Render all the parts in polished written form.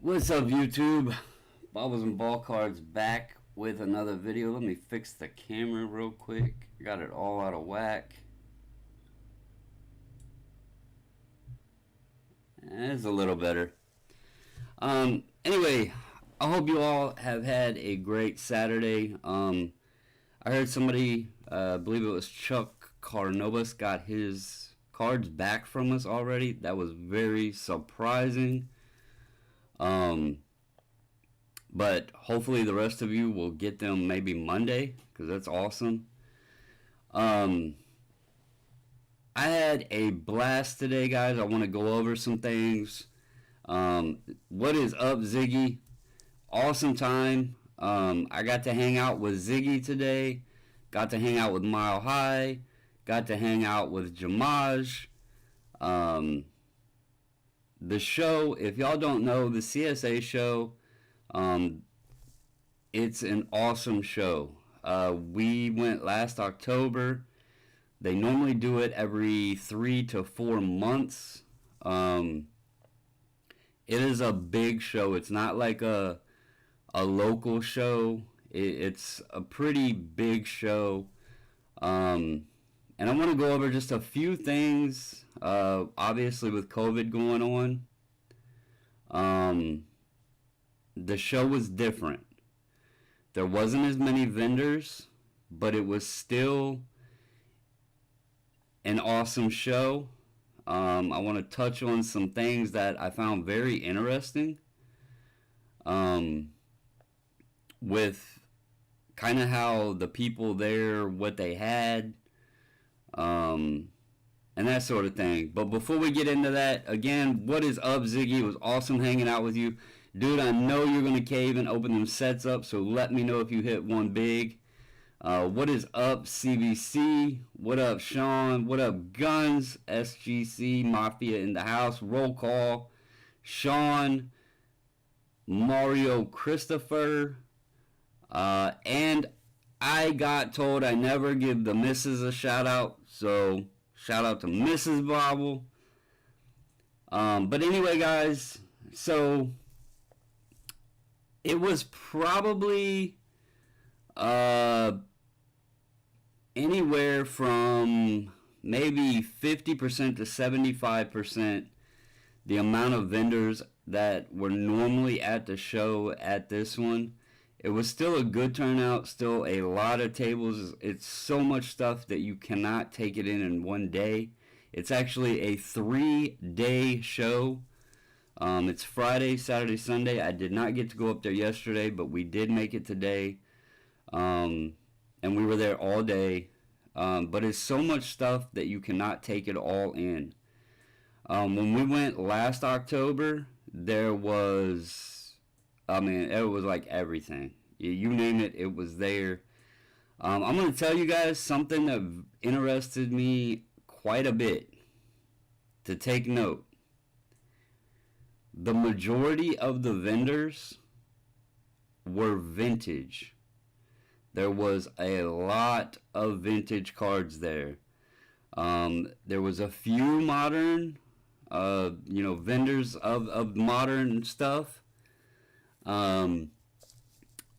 What's up, YouTube? Bobbles and Ball Cards back with another video. Let me fix the camera real quick. Got it all out of whack. It's a little better. Anyway, I hope you all have had a great Saturday. I heard somebody, I believe it was Chuck Carnobus, got his cards back from us already. That was very surprising. But hopefully the rest of you will get them maybe Monday, because that's awesome. I had a blast today, guys. I want to go over some things. What is up, Ziggy? Awesome time. I got to hang out with Ziggy today. Got to hang out with Mile High. Got to hang out with Jamaj. The show, if y'all don't know, the CSA show, it's an awesome show. We went last October. They normally do it every 3 to 4 months. It is a big show. It's not like a local show. It's a pretty big show. And I want to go over just a few things, obviously with COVID going on. The show was different. There wasn't as many vendors, but it was still an awesome show. I want to touch on some things that I found very interesting, with kind of how the people there, what they had, and that sort of thing. But before we get into that, again, what is up, Ziggy? It was awesome hanging out with you. Dude, I know you're going to cave and open them sets up, so let me know if you hit one big. What is up, CBC? What up, Sean? What up, Guns? SGC, Mafia in the house. Roll call. Sean, Mario Christopher. And I got told I never give the missus a shout out, so shout out to Mrs. Bobble. But anyway, guys, so it was probably anywhere from maybe 50% to 75% the amount of vendors that were normally at the show at this one. It was still a good turnout, still a lot of tables. It's so much stuff that you cannot take it in one day. It's actually a 3-day show. It's Friday, Saturday, Sunday. I did not get to go up there yesterday, but we did make it today. And we were there all day. But it's so much stuff that you cannot take it all in. When we went last October, there was, it was like everything. You name it, it was there. I'm going to tell you guys something that interested me quite a bit to take note. The majority of the vendors were vintage. There was a lot of vintage cards there. There was a few modern, vendors of modern stuff.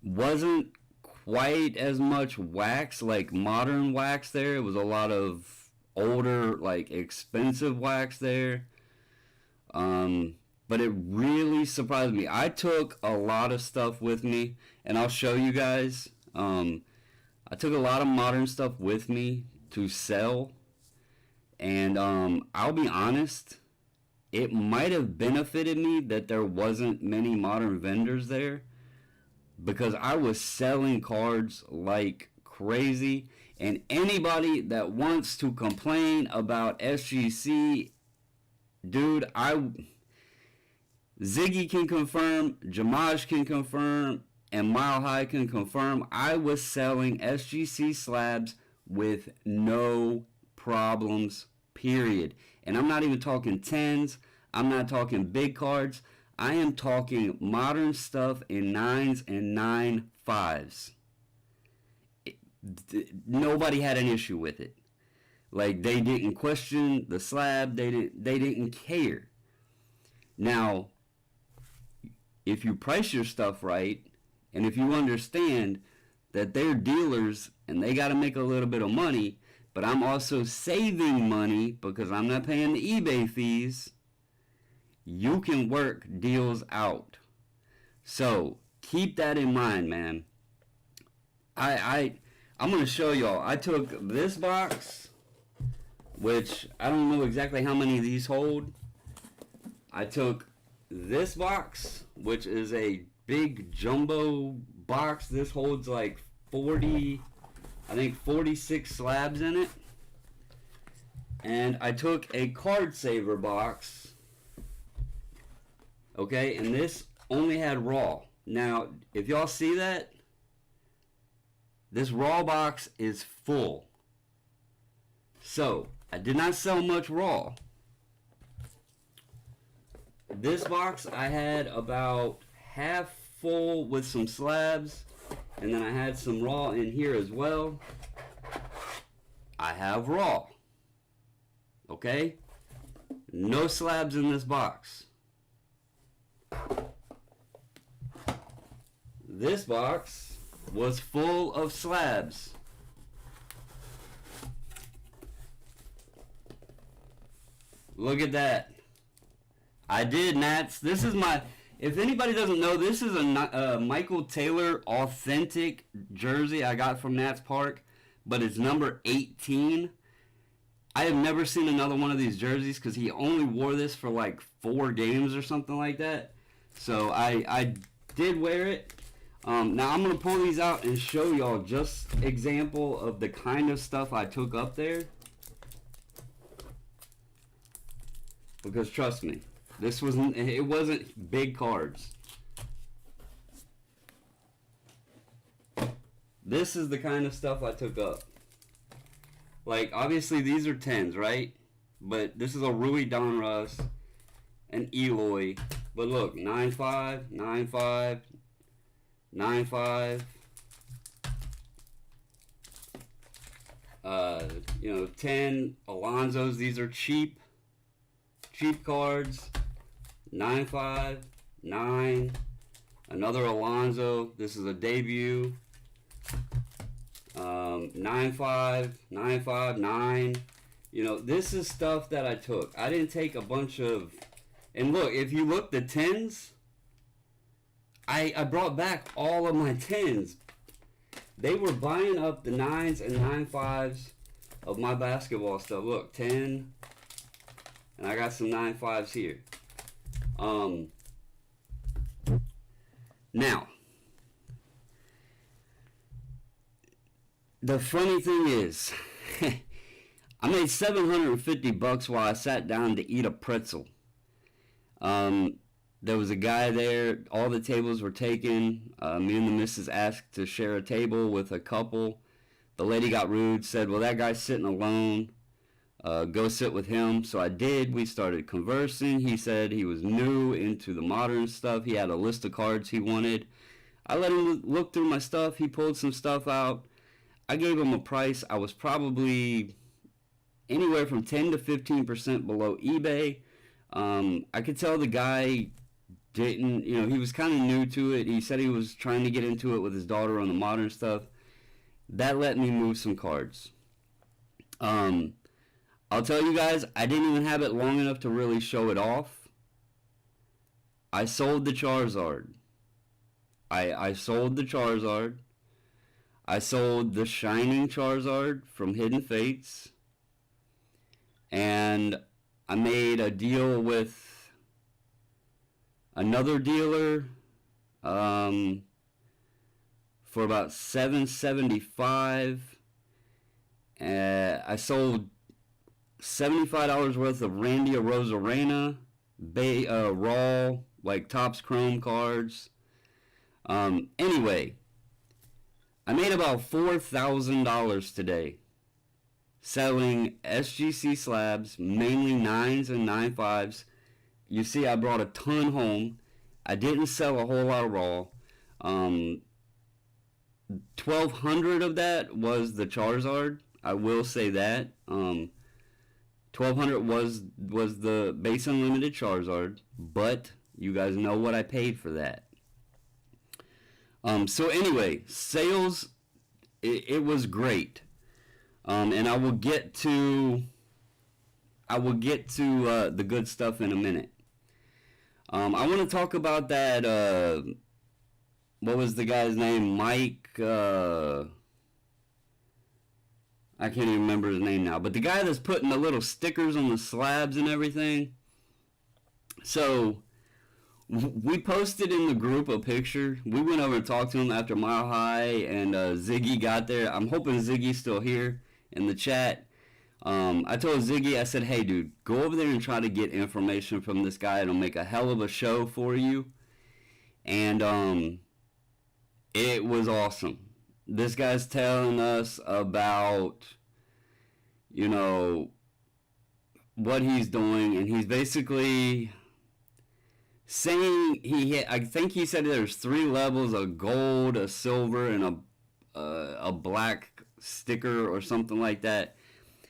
Wasn't quite as much wax, like modern wax there. It was a lot of older, like expensive wax there. But it really surprised me. I took a lot of stuff with me, and I'll show you guys. I took a lot of modern stuff with me to sell, and I'll be honest, it might have benefited me that there wasn't many modern vendors there, because I was selling cards like crazy. And anybody that wants to complain about SGC, dude, Ziggy can confirm, Jamaj can confirm, and Mile High can confirm, I was selling SGC slabs with no problems, period. And I'm not even talking 10s. I'm not talking big cards. I am talking modern stuff in 9s and 9.5s. Nobody had an issue with it. Like, they didn't question the slab. They didn't care. Now, if you price your stuff right, and if you understand that they're dealers and they got to make a little bit of money, but I'm also saving money because I'm not paying the eBay fees, you can work deals out. So keep that in mind, man. I'm going to show y'all. I took this box, which I don't know exactly how many of these hold. I took this box, which is a big jumbo box. This holds like 46 slabs in it. And I took a card saver box. Okay, and this only had raw. Now, if y'all see that, this raw box is full. So, I did not sell much raw. This box I had about half full with some slabs, and then I had some raw in here as well. I have raw. Okay? No slabs in this box. This box was full of slabs. Look at that. I did, Nats. This is my, if anybody doesn't know, this is a Michael Taylor authentic jersey I got from Nats Park, but it's number 18. I have never seen another one of these jerseys because he only wore this for like 4 games or something like that. So I did wear it. Now I'm going to pull these out and show y'all just example of the kind of stuff I took up there. Because trust me, it wasn't big cards. This is the kind of stuff I took up. Like, obviously these are 10s, right? But this is a Rui Donruss, an Eloy. But look, 9.5, 9.5, 9.5. 10 Alonzos. These are cheap cards. 9.5, 9. Another Alonzo. This is a debut. 9.5, 9.5, 9. This is stuff that I took. I didn't take a bunch of. And look, if you look, the 10s, I brought back all of my 10s. They were buying up the 9s and 9.5s of my basketball stuff. Look, 10, and I got some 9.5s here. Now, the funny thing is, I made $750 while I sat down to eat a pretzel. There was a guy there. All the tables were taken. Me and the missus asked to share a table with a couple. The lady got rude, said, well, that guy's sitting alone. Go sit with him. So I did. We started conversing. He said he was new into the modern stuff. He had a list of cards he wanted. I let him look through my stuff. He pulled some stuff out. I gave him a price. I was probably anywhere from 10 to 15% below eBay. I could tell the guy didn't, he was kind of new to it. He said he was trying to get into it with his daughter on the modern stuff. That let me move some cards. I'll tell you guys, I didn't even have it long enough to really show it off. I sold the Charizard. I sold the Charizard. I sold the Shining Charizard from Hidden Fates. And I made a deal with another dealer for about $775. I sold $75 worth of Randy Arozarena, raw, like Topps Chrome cards. Anyway, I made about $4,000 today selling SGC slabs, mainly 9s and 9.5s. You see, I brought a ton home. I didn't sell a whole lot of raw. 1,200 of that was the Charizard. I will say that. 1,200 was the base unlimited Charizard, but You guys know what I paid for that. So anyway, sales, it was great. And I will get to the good stuff in a minute. I want to talk about that, what was the guy's name? Mike, I can't even remember his name now, but the guy that's putting the little stickers on the slabs and everything. So we posted in the group a picture. We went over and talked to him after Mile High, and Ziggy got there. I'm hoping Ziggy's still here in the chat. I told Ziggy, I said, hey, dude, go over there and try to get information from this guy. It'll make a hell of a show for you. And it was awesome. This guy's telling us about, you know, what he's doing, and he's basically saying I think he said there's 3 levels: a gold, a silver, and a black sticker or something like that.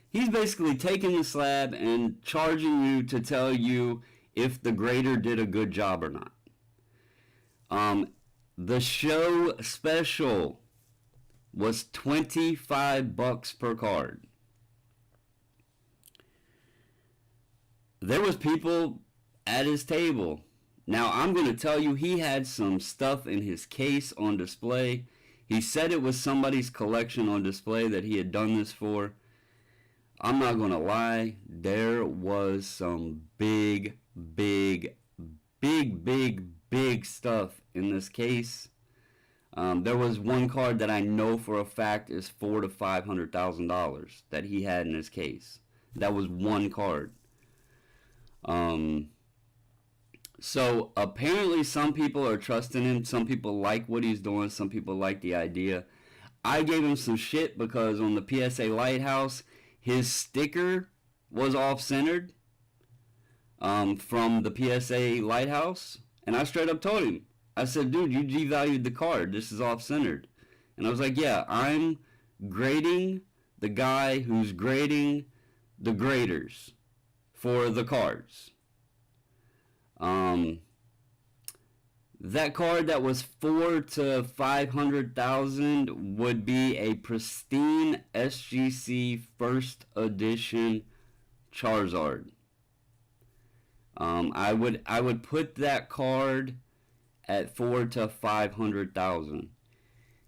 He's basically taking the slab and charging you to tell you if the grader did a good job or not. The show special was $25 per card. There was people at his table. Now, I'm going to tell you, he had some stuff in his case on display. He said it was somebody's collection on display that he had done this for. I'm not going to lie. There was some big stuff in this case. There was one card that I know for a fact is $400,000 to $500,000 that he had in his case. That was one card. So apparently some people are trusting him. Some people like what he's doing. Some people like the idea. I gave him some shit because on the PSA Lighthouse, his sticker was off-centered from the PSA Lighthouse. And I straight up told him, I said, dude, you devalued the card. This is off-centered. And I was like, yeah, I'm grading the guy who's grading the graders for the cards. That card that was $400,000 to $500,000 would be a pristine SGC first edition Charizard. I would put that card at $400,000 to $500,000.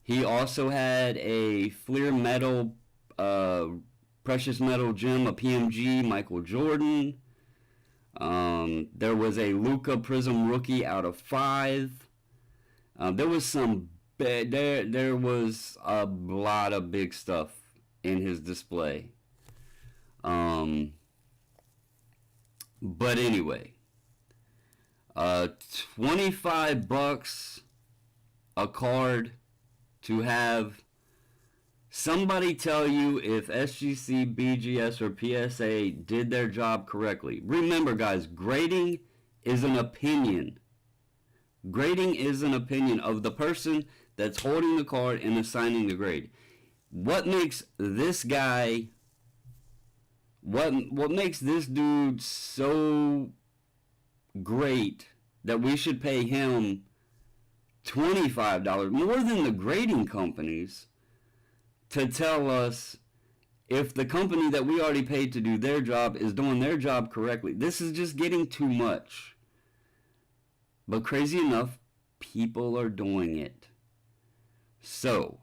He also had a Fleer Metal, Precious Metal Gem, a PMG Michael Jordan. There was a Luka Prism Rookie out of 5. There was some there was a lot of big stuff in his display. But anyway, $25 a card to have somebody tell you if SGC, BGS, or PSA did their job correctly. Remember, guys, grading is an opinion. Grading is an opinion of the person that's holding the card and assigning the grade. What makes this guy, what makes this dude so great that we should pay him $25, more than the grading companies, to tell us if the company that we already paid to do their job is doing their job correctly. This is just getting too much. But crazy enough, people are doing it. So,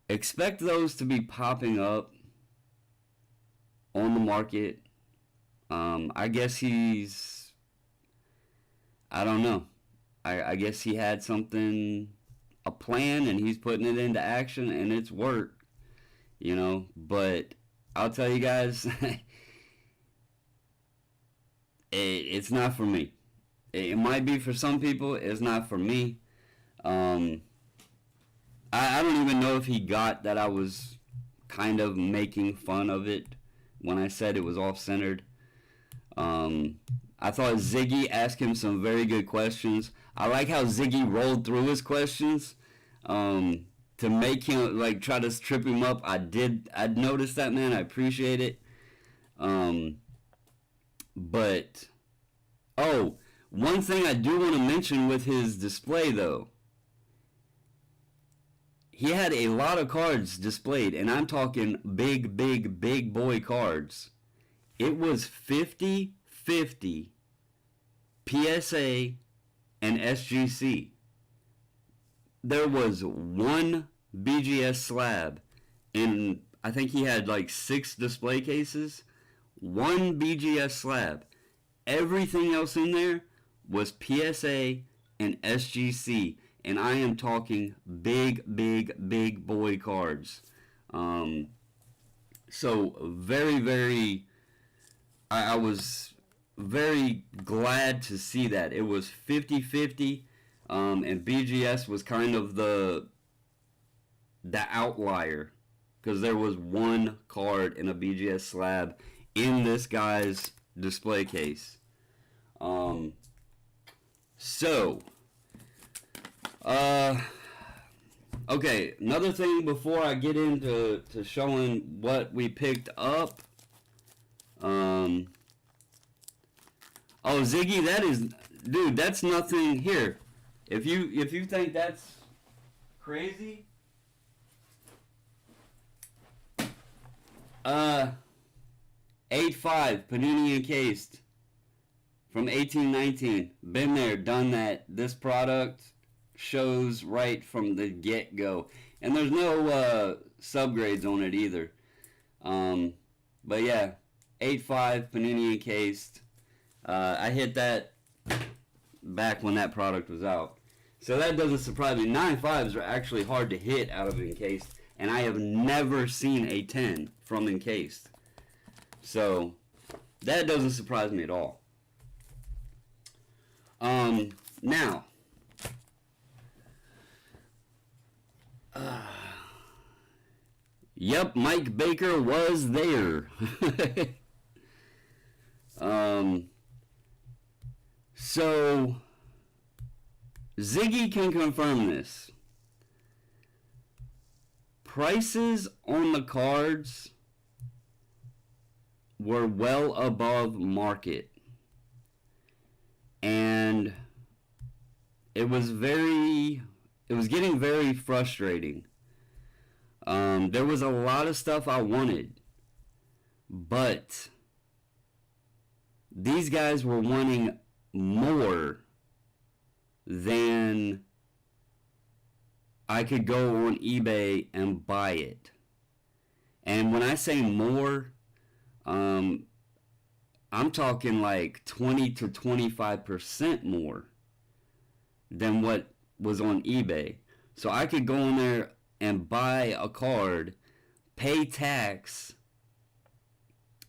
expect those to be popping up on the market. I guess I don't know. I guess he had something, a plan, and he's putting it into action, and it's worked, you know. But I'll tell you guys, it's not for me. It might be for some people. It's not for me. I don't even know if he got that I was kind of making fun of it when I said it was off-centered. I thought Ziggy asked him some very good questions. I like how Ziggy rolled through his questions to make him, like, try to trip him up. I'd noticed that, man. I appreciate it. But, One thing I do want to mention with his display, though, he had a lot of cards displayed, and I'm talking big boy cards. It was 50-50 PSA and SGC. There was one BGS slab, and I think he had like 6 display cases. One BGS slab. Everything else in there was PSA and SGC, and I am talking big boy cards. So very, I was very glad to see that. It was 50-50, and BGS was kind of the outlier, because there was one card in a BGS slab in this guy's display case. Okay, another thing before I get into showing what we picked up. Oh, Ziggy, dude, that's nothing here. If you think that's crazy, 8.5 Panini encased from 1819. Been there, done that. This product shows right from the get-go, and there's no subgrades on it either. But yeah, 8.5 Panini encased. I hit that back when that product was out, so that doesn't surprise me. 9.5s are actually hard to hit out of encased, and I have never seen a 10 from encased, so that doesn't surprise me at all. Now, yep, Mike Baker was there. So Ziggy can confirm this. Prices on the cards were well above market, and it was getting very frustrating. There was a lot of stuff I wanted, but these guys were wanting more than I could go on eBay and buy it. And when I say more, I'm talking like 20 to 25% more than what was on eBay. So I could go in there and buy a card, pay tax,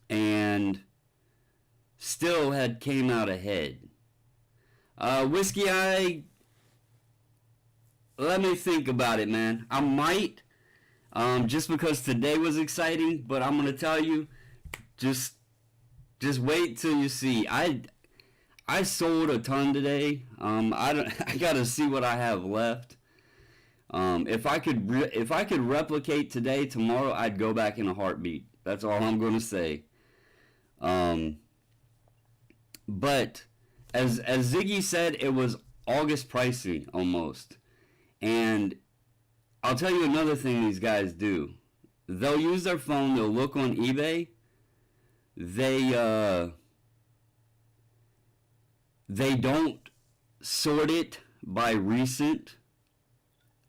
and still had came out ahead. Whiskey Eye, let me think about it, man. I might, just because today was exciting, but I'm gonna tell you, just wait till you see. I sold a ton today. I gotta see what I have left. If I could replicate today, tomorrow I'd go back in a heartbeat. That's all I'm gonna say. But as Ziggy said, it was August pricing almost. And I'll tell you another thing these guys do. They'll use their phone, they'll look on eBay. They don't sort it by recent.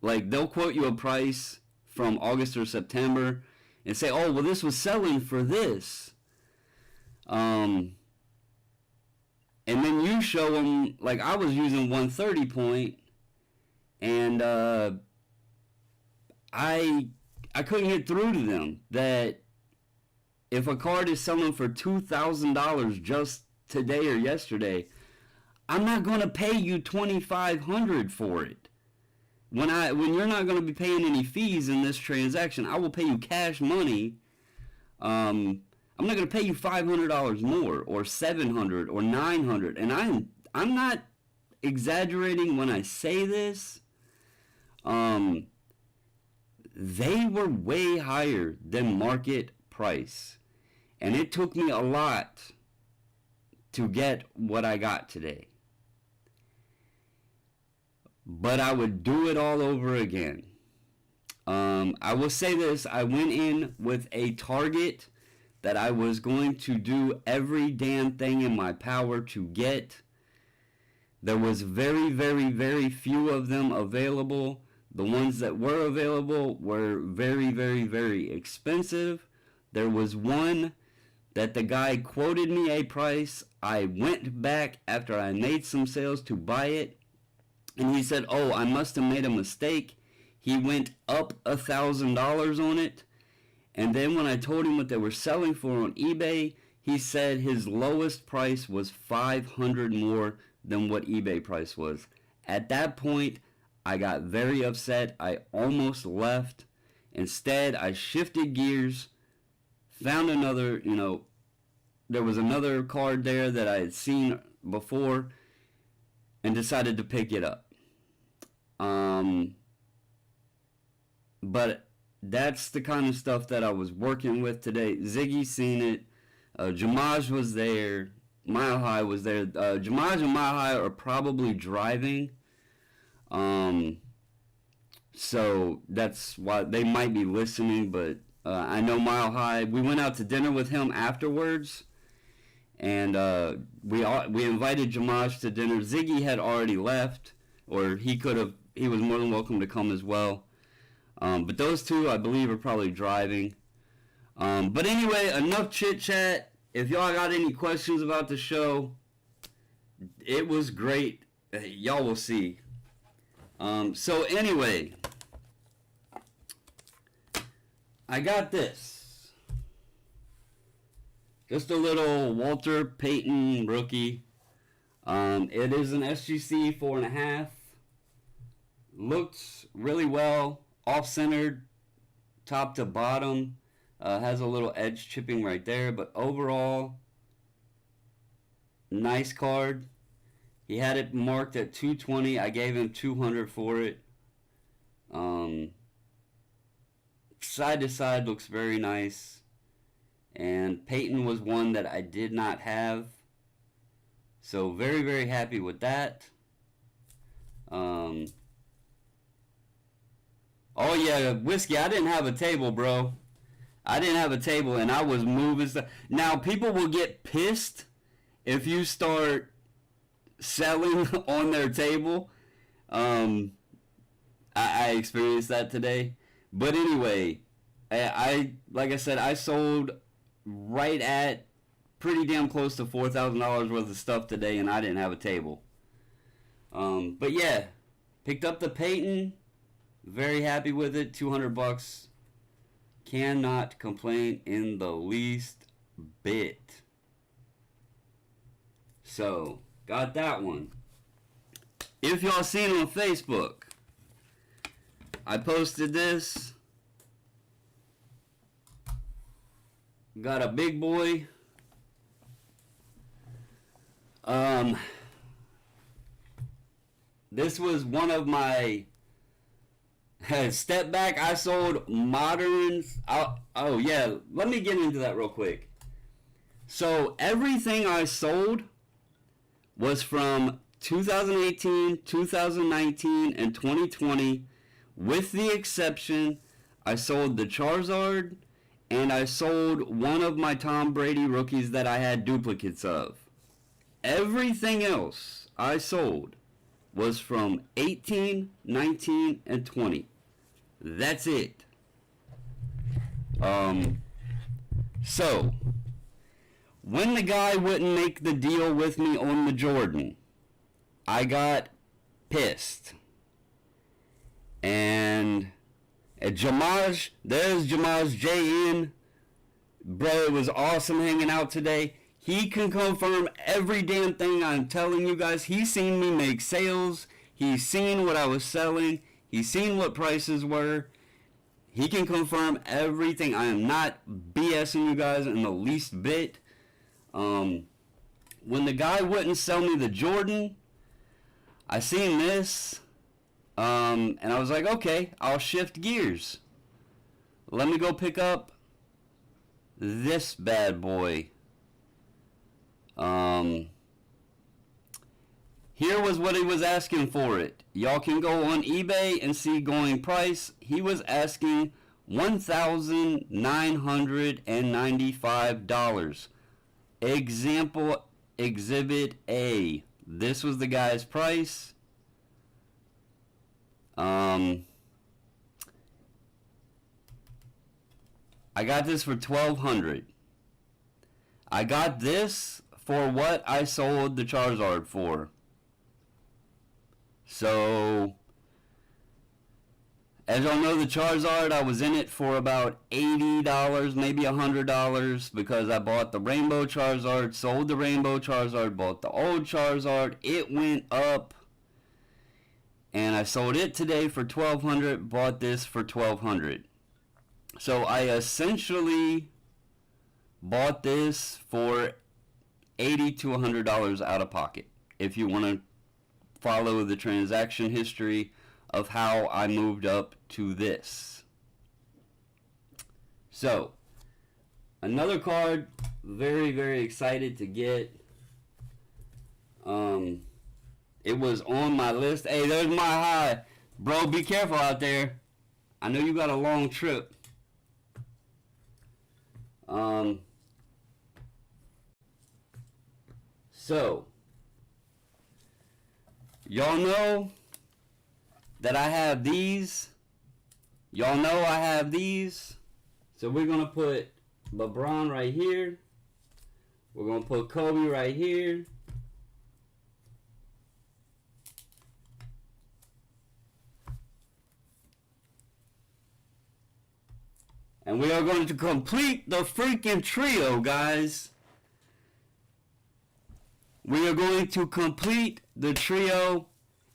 Like, they'll quote you a price from August or September and say, oh, well, this was selling for this. And then you show them, like I was using 130 point, and I couldn't get through to them that if a card is selling for $2,000 just today or yesterday, I'm not going to pay you $2,500 for it. When you're not going to be paying any fees in this transaction, I will pay you cash money. I'm not going to pay you $500 more, or $700 or $900, and I'm not exaggerating when I say this. They were way higher than market price, and it took me a lot to get what I got today. but I would do it all over again. I will say this, I went in with a target that I was going to do every damn thing in my power to get. There was very, very, very few of them available. The ones that were available were very, very, very expensive. There was one that the guy quoted me a price. I went back after I made some sales to buy it, and he said, oh, I must have made a mistake. He went up $1,000 on it. And then when I told him what they were selling for on eBay, he said his lowest price was $500 more than what eBay price was. At that point, I got very upset. I almost left. Instead, I shifted gears, found another, there was another card there that I had seen before, and decided to pick it up. But that's the kind of stuff that I was working with today. Ziggy seen it. Jamaj was there. Mile High was there. Jamaj and Mile High are probably driving. So that's why they might be listening. But I know Mile High. We went out to dinner with him afterwards. And we invited Jamaj to dinner. Ziggy had already left. Or he was more than welcome to come as well. But those two, I believe, are probably driving. But anyway, enough chit-chat. If y'all got any questions about the show, it was great. Y'all will see. So anyway, I got this. Just a little Walter Payton rookie. It is an SGC 4.5. Looks really well. Off-centered, top to bottom. Has a little edge chipping right there, but overall, nice card. He had it marked at 220. I gave him 200 for it. Side to side looks very nice. And Peyton was one that I did not have. So very, very happy with that. Oh yeah, Whiskey, I didn't have a table, bro. I didn't have a table, and I was moving stuff. Now, people will get pissed if you start selling on their table. I experienced that today. But anyway, I like I said, I sold right at pretty damn close to $4,000 worth of stuff today, and I didn't have a table. But yeah, picked up the Peyton. Very happy with it. $200. Cannot complain in the least bit. So, got that one. If y'all seen on Facebook, I posted this. Got a big boy. This was one of my step back. I sold moderns. Oh yeah, let me get into that real quick. So everything I sold was from 2018, 2019, and 2020, with the exception I sold the Charizard and I sold one of my Tom Brady rookies that I had duplicates of. Everything else I sold was from 18, 19, and 20. That's it. So, when the guy wouldn't make the deal with me on the Jordan, I got pissed. And Jamaj, there's Jamaj JN. Bro, it was awesome hanging out today. He can confirm every damn thing I'm telling you guys. He's seen me make sales. He's seen what I was selling. He's seen what prices were. He can confirm everything. I am not BSing you guys in the least bit. When the guy wouldn't sell me the Jordan, I seen this, and I was like, okay, I'll shift gears. Let me go pick up this bad boy. Here was what he was asking for it. Y'all can go on eBay and see going price. He was asking $1,995. Example Exhibit A. This was the guy's price. I got this for $1,200. I got this for what I sold the Charizard for. So, as y'all know, the Charizard, I was in it for about $80, maybe $100, because I bought the Rainbow Charizard, sold the Rainbow Charizard, bought the old Charizard. It went up, and I sold it today for $1,200, bought this for $1,200. So I essentially bought this for $80 to $100 out of pocket, if you want to follow the transaction history of how I moved up to this. So, another card, very, very excited to get. It was on my list. Hey, there's my high. Bro, be careful out there. I know you got a long trip. So, y'all know that I have these. Y'all know I have these. So we're going to put LeBron right here. We're going to put Kobe right here. And we are going to complete the freaking trio, guys. We are going to complete the trio.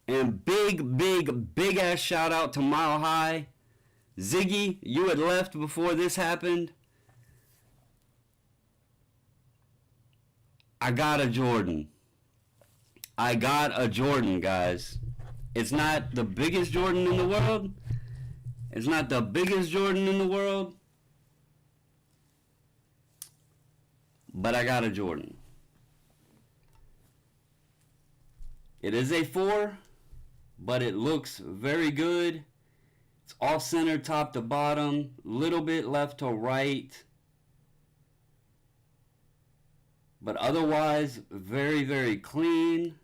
And big ass shout out to Mile High. Ziggy, you had left before this happened. I got a Jordan. I got a Jordan, guys. It's not the biggest Jordan in the world. It's not the biggest Jordan in the world. But I got a Jordan. It is a 4, but it looks very good. It's off center, top to bottom, little bit left to right. But otherwise, very, very clean.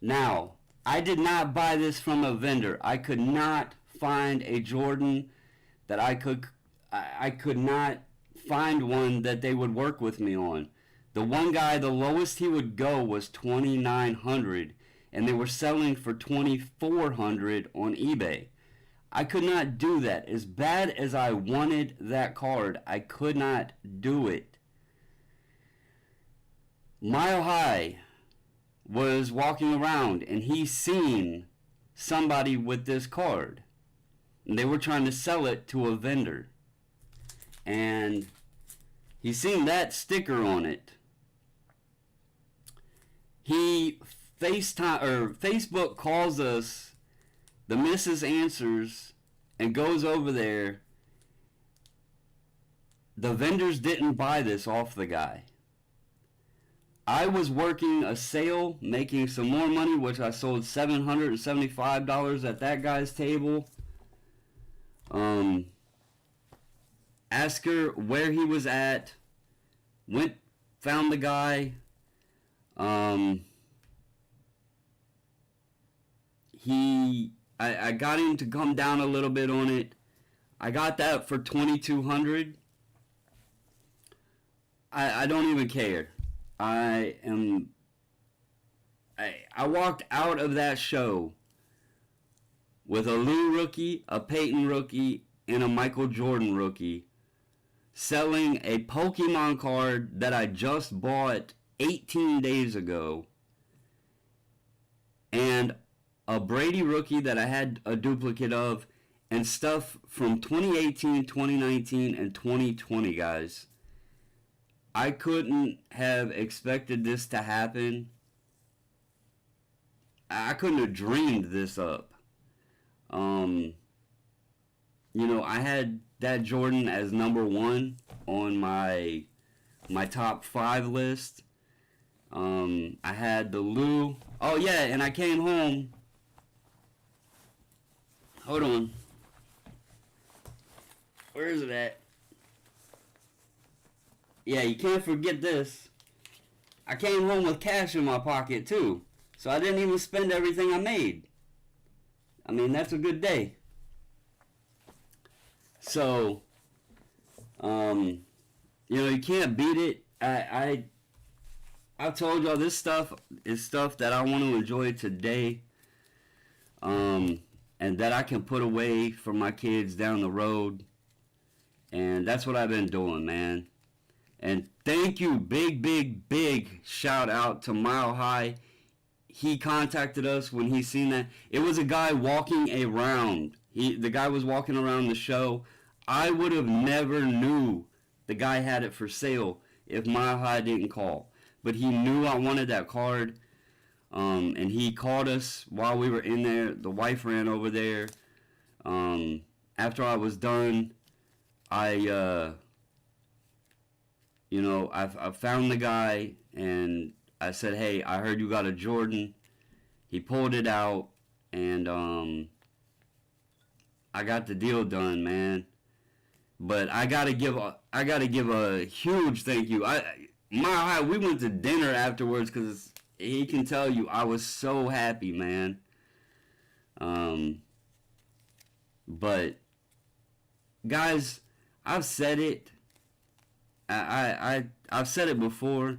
Now, I did not buy this from a vendor. I could not find a Jordan that I could not find one that they would work with me on. The one guy, the lowest he would go was $2,900, and they were selling for $2,400 on eBay. I could not do that. As bad as I wanted that card, I could not do it. Mile High was walking around, and he seen somebody with this card, and they were trying to sell it to a vendor. And he seen that sticker on it. He Facebook calls us the Mrs. Answers and goes over there. The vendors didn't buy this off the guy. I was working a sale, making some more money, which I sold $775 at that guy's table. Asked her where he was at. Went, found the guy. I got him to come down a little bit on it. I got that for $2,200. I don't even care. I walked out of that show with a Lou rookie, a Peyton rookie, and a Michael Jordan rookie, selling a Pokemon card that I just bought 18 days ago, and a Brady rookie that I had a duplicate of, and stuff from 2018, 2019, and 2020, guys. I couldn't have expected this to happen. I couldn't have dreamed this up. I had that Jordan as number 1 on my top 5 list. I had the Lou. Oh yeah, and I came home. Hold on. Where is it at? Yeah, you can't forget this. I came home with cash in my pocket too. So I didn't even spend everything I made. I mean, that's a good day. So, you can't beat it. I told y'all this stuff is stuff that I want to enjoy today. And that I can put away for my kids down the road. And that's what I've been doing, man. And thank you, big shout out to Mile High. He contacted us when he seen that. It was a guy walking around. The guy was walking around the show. I would have never knew the guy had it for sale if Mile High didn't call. But he knew I wanted that card. And he called us while we were in there. The wife ran over there. After I was done, I found the guy and I said, hey, I heard you got a Jordan. He pulled it out and I got the deal done, man. But I gotta give a huge thank you. We went to dinner afterwards because he can tell you I was so happy, man. But guys, I've said it. I've said it before.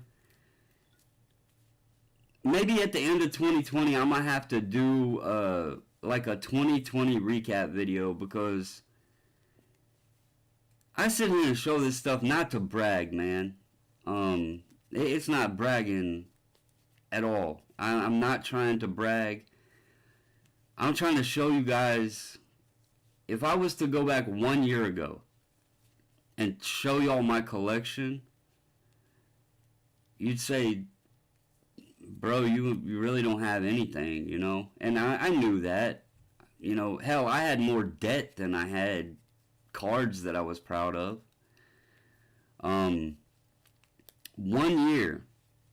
Maybe at the end of 2020, I might have to do like a 2020 recap video because I sit here and show this stuff not to brag, man. It's not bragging at all. I'm not trying to brag. I'm trying to show you guys, if I was to go back 1 year ago and show y'all my collection, you'd say, bro, you really don't have anything, And I knew that. Hell, I had more debt than I had cards that I was proud of. 1 year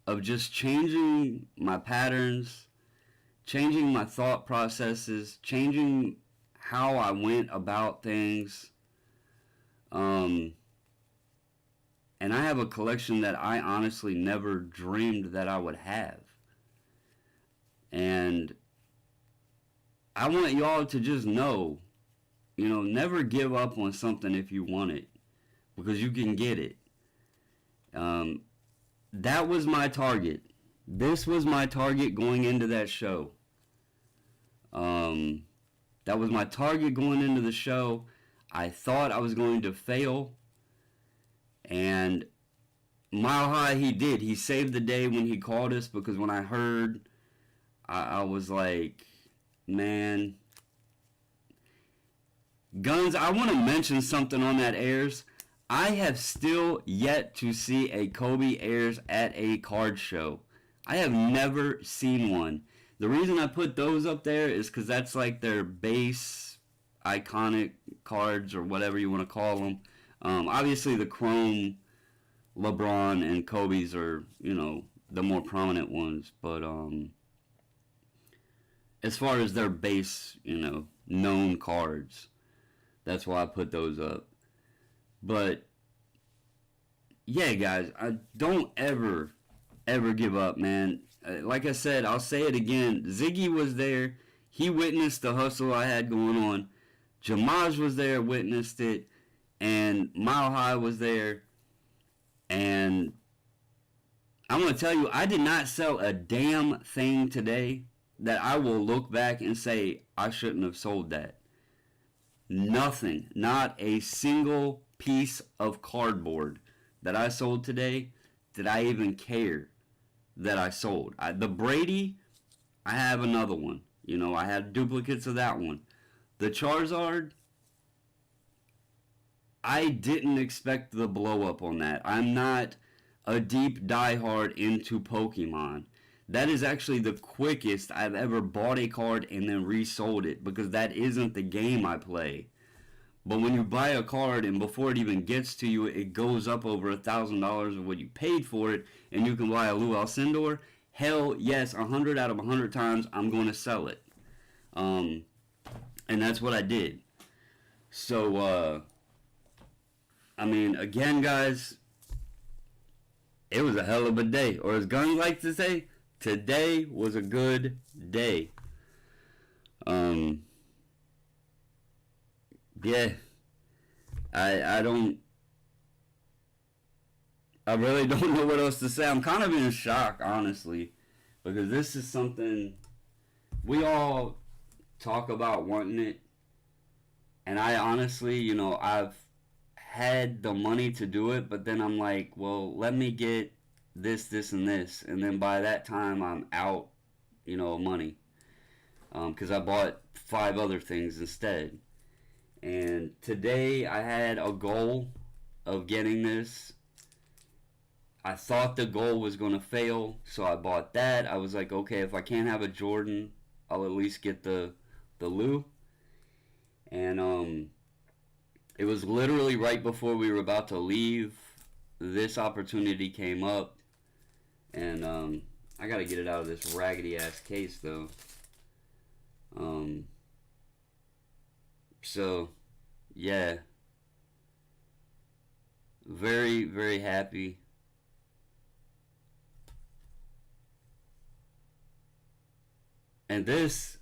of just changing my patterns, changing my thought processes, changing how I went about things. And I have a collection that I honestly never dreamed that I would have. And I want y'all to just know, never give up on something if you want it, because you can get it. That was my target. This was my target going into that show. That was my target going into the show. I thought I was going to fail. And Mile High, he did. He saved the day when he called us, because when I heard, I was like, man. Guns, I want to mention something on that Ayers. I have still yet to see a Kobe Ayers at a card show. I have never seen one. The reason I put those up there is because that's like their base iconic cards, or whatever you want to call them. Obviously the Chrome LeBron and Kobe's are, the more prominent ones. But as far as their base, known cards, that's why I put those up. But yeah, guys, I don't ever give up, man. Like I said, I'll say it again. Ziggy was there. He witnessed the hustle I had going on. Jamaj was there, witnessed it. And Mile High was there. And I'm going to tell you, I did not sell a damn thing today that I will look back and say, I shouldn't have sold that. Nothing. Not a single piece of cardboard that I sold today did I even care that I sold. The Brady, I have another one. I have duplicates of that one. The Charizard, I didn't expect the blow up on that. I'm not a deep diehard into Pokemon. That is actually the quickest I've ever bought a card and then resold it, because that isn't the game I play. But when you buy a card and before it even gets to you, it goes up over $1,000 of what you paid for it, and you can buy a Lou Alcindor. Hell yes, 100 out of 100 times I'm going to sell it. And that's what I did. So, I mean, again, guys, it was a hell of a day. Or as Gunn likes to say, today was a good day. Yeah. I really don't know what else to say. I'm kind of in shock, honestly, because this is something we all talk about wanting it. And I honestly, I've had the money to do it, but then I'm like, well, let me get this, and this. And then by that time, I'm out, money. Because I bought 5 other things instead. And today I had a goal of getting this. I thought the goal was going to fail, so I bought that. I was like, okay, if I can't have a Jordan, I'll at least get the Lou. And it was literally right before we were about to leave. This opportunity came up. And I got to get it out of this raggedy ass case, though. So, yeah. Very, very happy. And this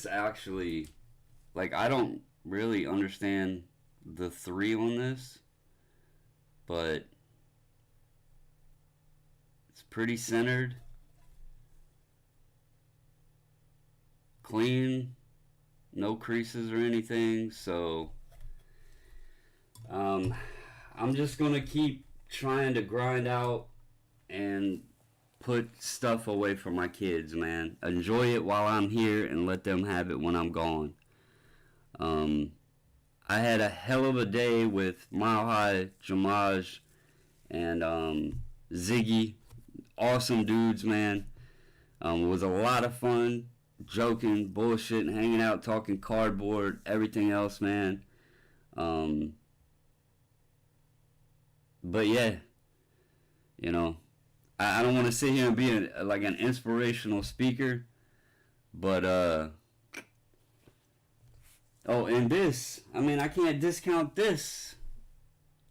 actually, like, I don't really understand the 3 on this, but it's pretty centered, clean, no creases or anything. So I'm just gonna keep trying to grind out and put stuff away for my kids, man. Enjoy it while I'm here and let them have it when I'm gone. I had a hell of a day with Mile High, Jamaj, and Ziggy. Awesome dudes, man. It was a lot of fun, joking, bullshitting, hanging out, talking cardboard, everything else, man. But yeah, I don't want to sit here and be like an inspirational speaker, but oh, and this, I mean, I can't discount this.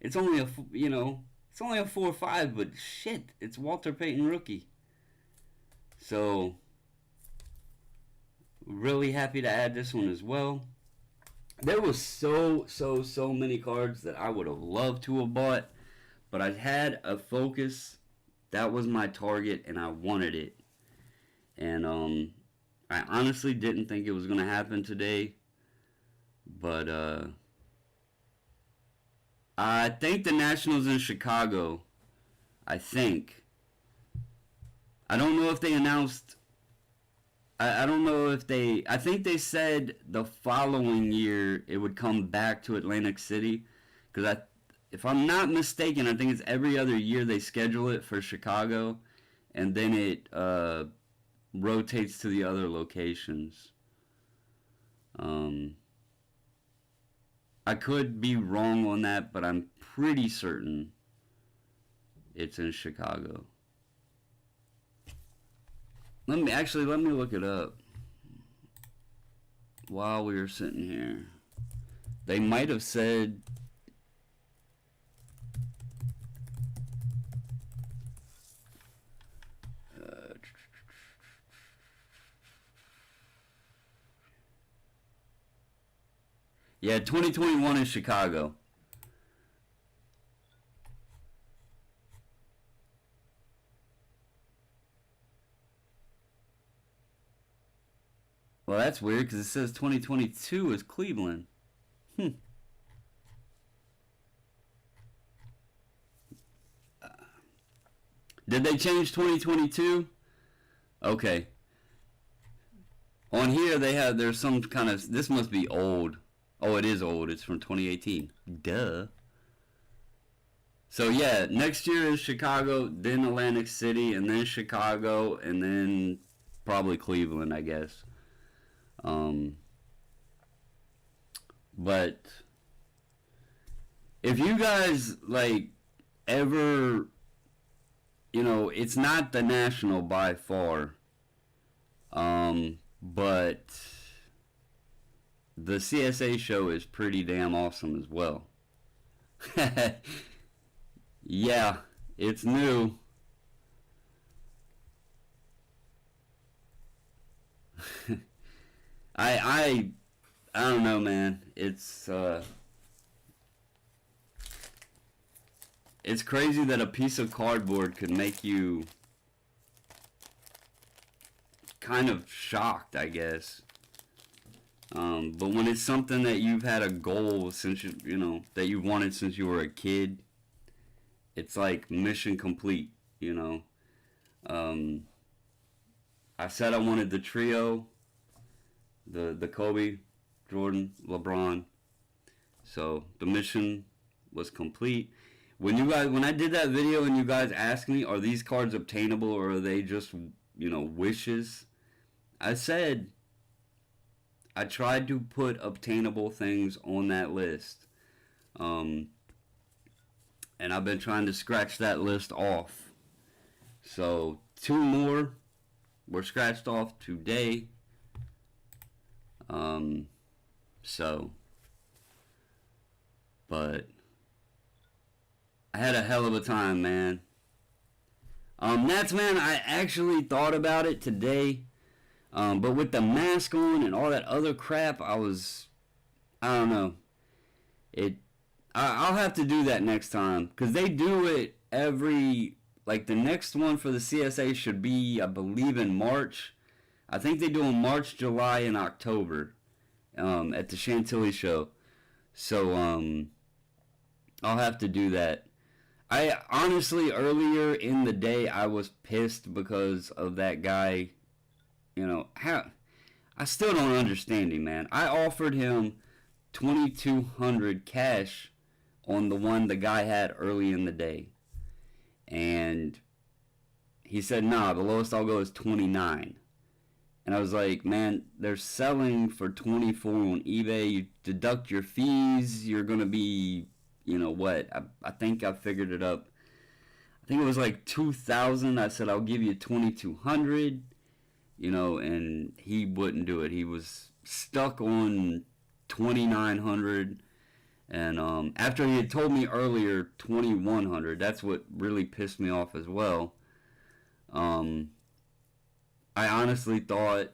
It's only it's only a 4.5, but shit, it's Walter Payton rookie. So really happy to add this one as well. There was so many cards that I would have loved to have bought, but I had a focus. That was my target, and I wanted it. And I honestly didn't think it was going to happen today. But I think the Nationals in Chicago. I think. I don't know if they announced. I don't know if they. I think they said the following year it would come back to Atlantic City. Because if I'm not mistaken, I think it's every other year they schedule it for Chicago. And then it rotates to the other locations. I could be wrong on that, but I'm pretty certain it's in Chicago. Let me look it up while we were sitting here. They might have said yeah, 2021 in Chicago. Well, that's weird because it says 2022 is Cleveland. Did they change 2022? Okay. On here there's some kind of, this must be old. Oh, it is old. It's from 2018. Duh. So yeah, next year is Chicago, then Atlantic City, and then Chicago, and then probably Cleveland, I guess. But if you guys like ever, it's not the National by far, but the CSA show is pretty damn awesome as well. Yeah, it's new. I I don't know, man. It's crazy that a piece of cardboard could make you kind of shocked, I guess. But when it's something that you've had a goal since that you've wanted since you were a kid, it's like mission complete, I said I wanted the trio, the Kobe, Jordan, LeBron. So the mission was complete. When I did that video and you guys asked me, are these cards obtainable or are they just, wishes? I said I tried to put obtainable things on that list. And I've been trying to scratch that list off. So 2 more were scratched off today. But I had a hell of a time, man. Nats, man, I actually thought about it today. But with the mask on and all that other crap, I don't know. I'll have to do that next time. Because they do it the next one for the CSA should be, I believe, in March. I think they do in March, July, and October. At the Chantilly show. So, I'll have to do that. I honestly, earlier in the day, I was pissed because of that guy. I still don't understand him, man. I offered him $2,200 cash on the one the guy had early in the day. And he said, nah, the lowest I'll go is 29. And I was like, man, they're selling for 24 on eBay. You deduct your fees, you're going to be, what? I think I figured it up. I think it was like 2,000. I said, I'll give you 2,200, and he wouldn't do it. He was stuck on 2,900. And after he had told me earlier 2,100, that's what really pissed me off as well. I honestly thought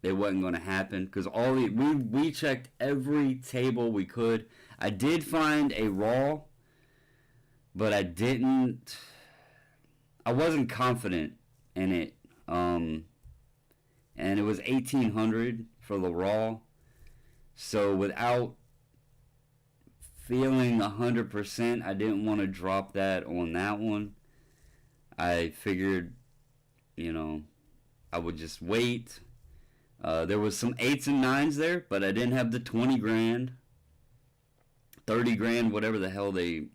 it wasn't going to happen because we checked every table we could. I did find a raw, but I wasn't confident in it. And it was 1,800 for the raw. So without feeling 100%, I didn't want to drop that on that one. I figured, I would just wait. There was some 8s and 9s there, but I didn't have the 20 grand, 30 grand, whatever the hell the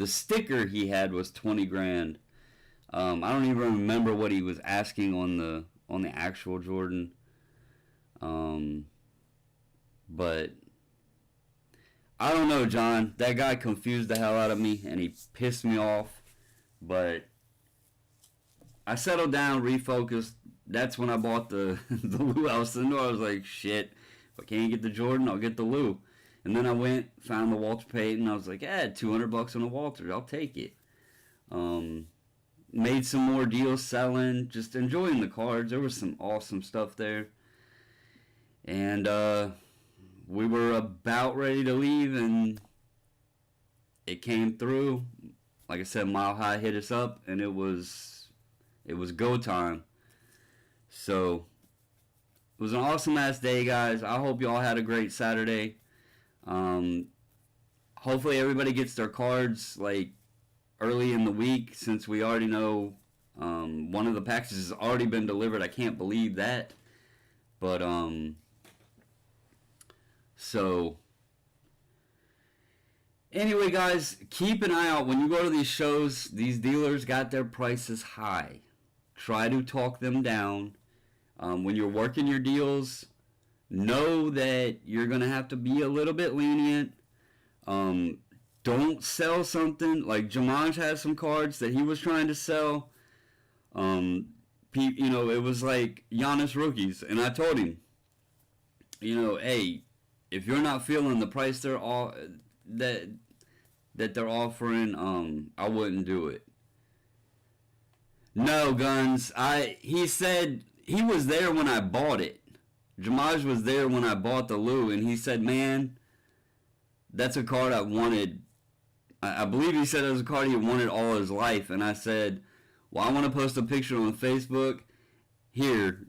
sticker he had was 20 grand. I don't even remember what he was asking on the actual Jordan. But I don't know, John. That guy confused the hell out of me, and he pissed me off. But I settled down, refocused. That's when I bought the Lou Alcindor. I was like, shit, if I can't get the Jordan, I'll get the Lou. And then I went, found the Walter Payton. I was like, $200 on a Walter. I'll take it. Made some more deals selling, just enjoying the cards. There was some awesome stuff there. And we were about ready to leave, and it came through. Like I said, Mile High hit us up, and it was go time. So it was an awesome ass day, guys. I hope y'all had a great Saturday. Hopefully everybody gets their cards like early in the week, since we already know one of the packages has already been delivered. I can't believe that. But so anyway, guys, keep an eye out when you go to these shows. These dealers got their prices high. Try to talk them down. When you're working your deals, know that you're going to have to be a little bit lenient. Don't sell something. Like Jamaj has some cards that he was trying to sell. It was like Giannis rookies. And I told him, hey, if you're not feeling the price they're all that they're offering, I wouldn't do it. No, Guns. He said he was there when I bought it. Jamaj was there when I bought the Lou, and he said, man, that's a card I wanted. I believe he said it was a card he wanted all his life. And I said, well, I want to post a picture on Facebook. Here,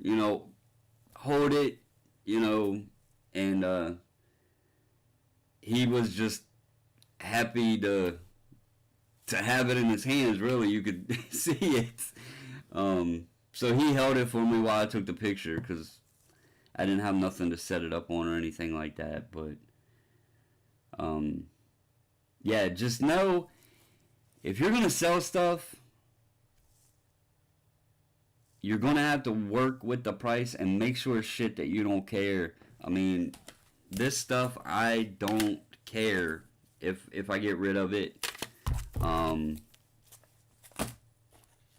hold it, and he was just happy to have it in his hands. Really, you could see it. So he held it for me while I took the picture because I didn't have nothing to set it up on or anything like that. But yeah, just know if you're gonna sell stuff, you're gonna have to work with the price and make sure it's shit that you don't care. I mean, this stuff I don't care if I get rid of it.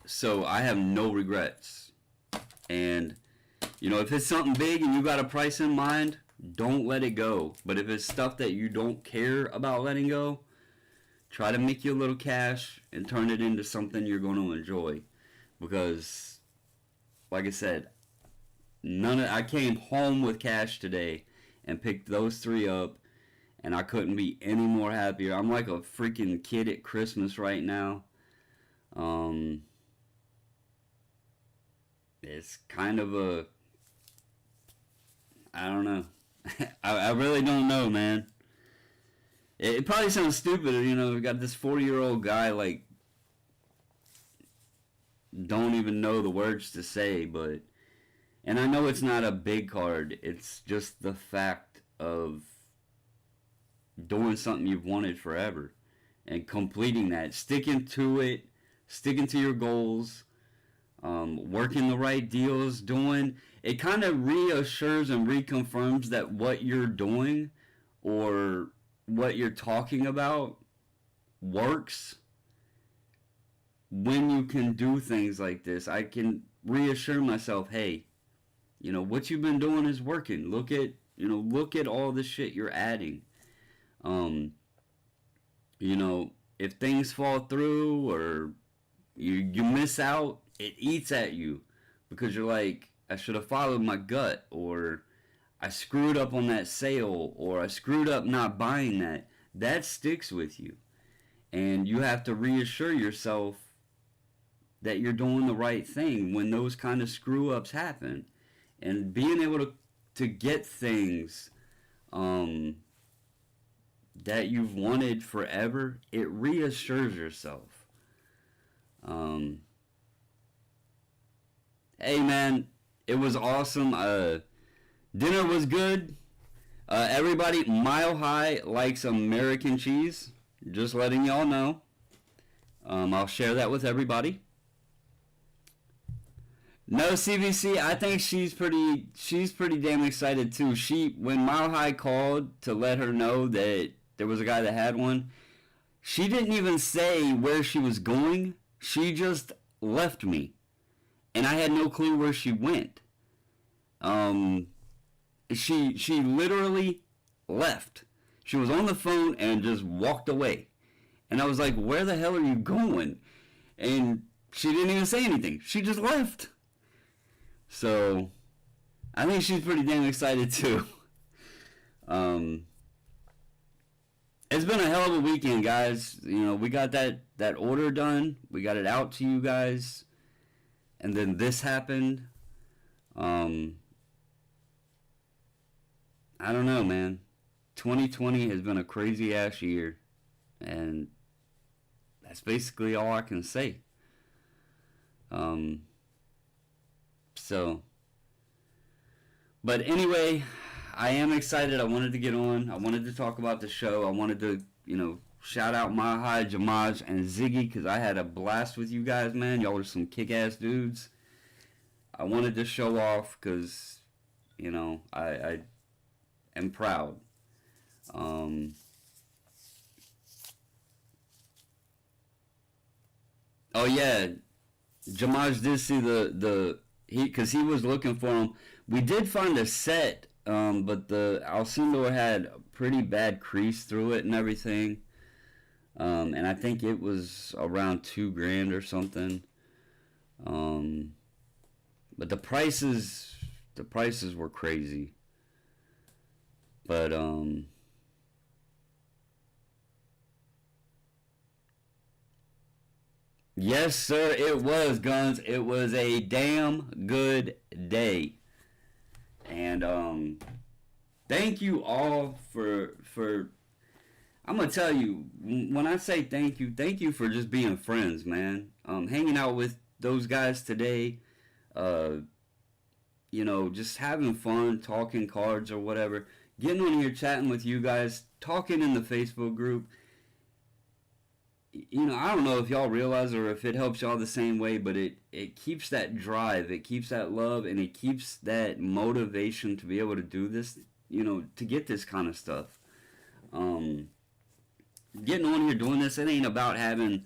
So I have no regrets. And if it's something big and you got a price in mind, don't let it go. But if it's stuff that you don't care about letting go, try to make you a little cash and turn it into something you're going to enjoy. Because, like I said, I came home with cash today and picked those 3 up, and I couldn't be any more happier. I'm like a freaking kid at Christmas right now. It's kind of I don't know. I really don't know, man. It probably sounds stupid, we got this 40-year-old guy, like, don't even know the words to say, but, and I know it's not a big card, it's just the fact of doing something you've wanted forever, and completing that, sticking to it, sticking to your goals, working the right deals, it kind of reassures and reconfirms that what you're doing or what you're talking about works. When you can do things like this, I can reassure myself, hey, what you've been doing is working. Look at all the shit you're adding. If things fall through or you miss out, it eats at you because you're like, I should have followed my gut, or I screwed up on that sale, or I screwed up not buying that. That sticks with you. And you have to reassure yourself that you're doing the right thing when those kind of screw ups happen. And being able to get things that you've wanted forever, it reassures yourself. Hey man, it was awesome. Dinner was good. Everybody, Mile High likes American cheese. Just letting y'all know. I'll share that with everybody. No, CVC, I think she's pretty damn excited too. When Mile High called to let her know that there was a guy that had one, she didn't even say where she was going. She just left me. And I had no clue where she went. She literally left. She was on the phone and just walked away. And I was like, where the hell are you going? And she didn't even say anything. She just left. So, I think she's pretty damn excited too. It's been a hell of a weekend, guys. We got that order done. We got it out to you guys. And then this happened. I don't know, man. 2020 has been a crazy ass year. And that's basically all I can say. But anyway, I am excited. I wanted to get on. I wanted to talk about the show. I wanted to, shout out Mile High, Jamaj, and Ziggy because I had a blast with you guys, man. Y'all are some kick-ass dudes. I wanted to show off because, You know, I am proud. Um, oh yeah, Jamaj did see the he because he was looking for him. We did find a set, but the Alcindor had a pretty bad crease through it and everything. And I think it was around 2 grand or something. Um, but the prices were crazy. But yes, sir, it was Guns. It was a damn good day, and thank you all for. I'm gonna tell you when I say thank you for just being friends, man. Hanging out with those guys today, uh, just having fun, talking cards or whatever, getting on here, chatting with you guys, talking in the Facebook group. I don't know if y'all realize or if it helps y'all the same way, but it keeps that drive, it keeps that love, and it keeps that motivation to be able to do this, to get this kind of stuff. Um, Getting on here doing this, it ain't about having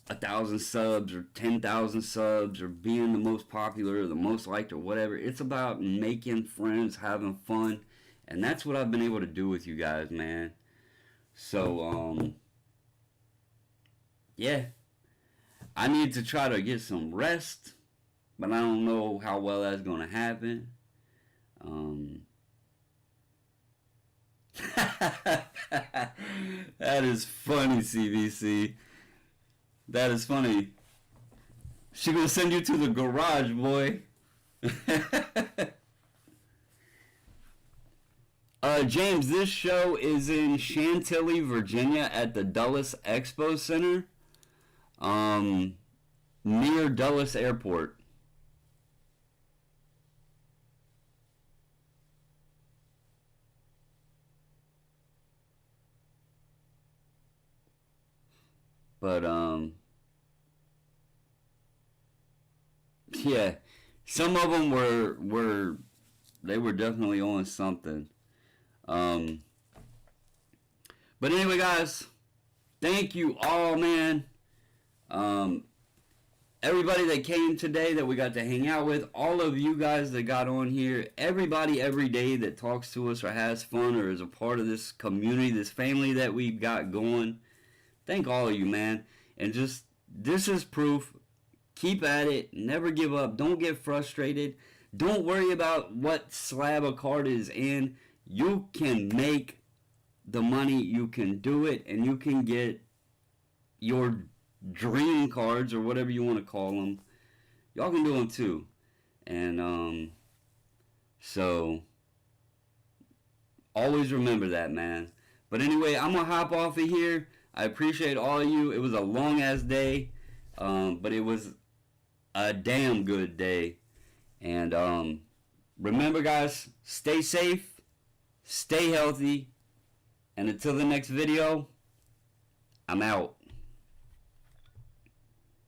1,000 subs or 10,000 subs or being the most popular or the most liked or whatever. It's about making friends, having fun, and that's what I've been able to do with you guys, man. So, yeah, I need to try to get some rest, but I don't know how well that's gonna happen. Um, that is funny, CBC. That is funny. She gonna send you to the garage, boy. James, this show is in Chantilly, Virginia, at the Dulles Expo Center, um, near Dulles Airport. But yeah, some of them were they were definitely on something. Um, but anyway, guys, thank you all, man. Um, Everybody that came today that we got to hang out with, all of you guys that got on here, everybody every day that talks to us or has fun or is a part of this community, this family that we've got going. Thank all of you, man. And just, this is proof. Keep at it. Never give up. Don't get frustrated. Don't worry about what slab a card is in. You can make the money. You can do it. And you can get your dream cards or whatever you want to call them. Y'all can do them too. And so always remember that, man. But anyway, I'm gonna hop off of here. I appreciate all of you. It was a long ass day, but it was a damn good day. And remember, guys, stay safe, stay healthy, and until the next video, I'm out.